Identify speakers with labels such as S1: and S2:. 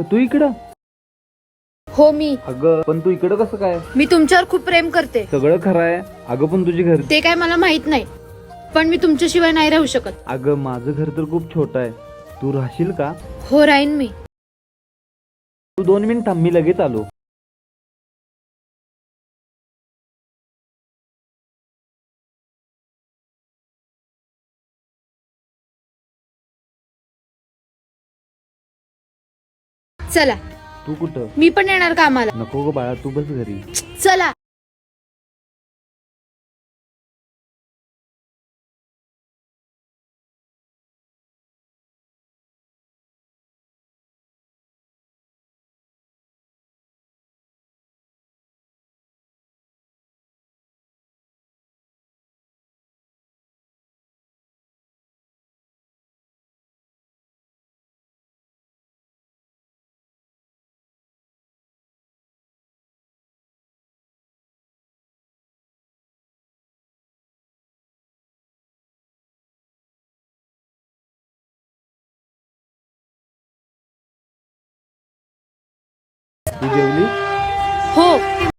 S1: तू इकडं?
S2: हो मी.
S1: अगं पण तू इकडं कसं काय?
S2: मी तुमच्यावर खूप प्रेम करते.
S1: सगळं खरं आहे. अगं पण तुझी घर.
S2: ते काय मला माहित नाही, पण मी तुमच्याशिवाय नाही राहू शकत.
S1: अगं माझं घर तर खूप छोटं आहे. तू राहशील का?
S2: हो राहीन मी.
S1: तू 2 मिनिट थांब, मी लगेच आलो.
S2: चला.
S1: तू कुठं?
S2: मी पण येणार कामाला.
S1: नको ग बाळा, तू बस घरी.
S2: चला.
S1: तू जेवली?
S2: हो.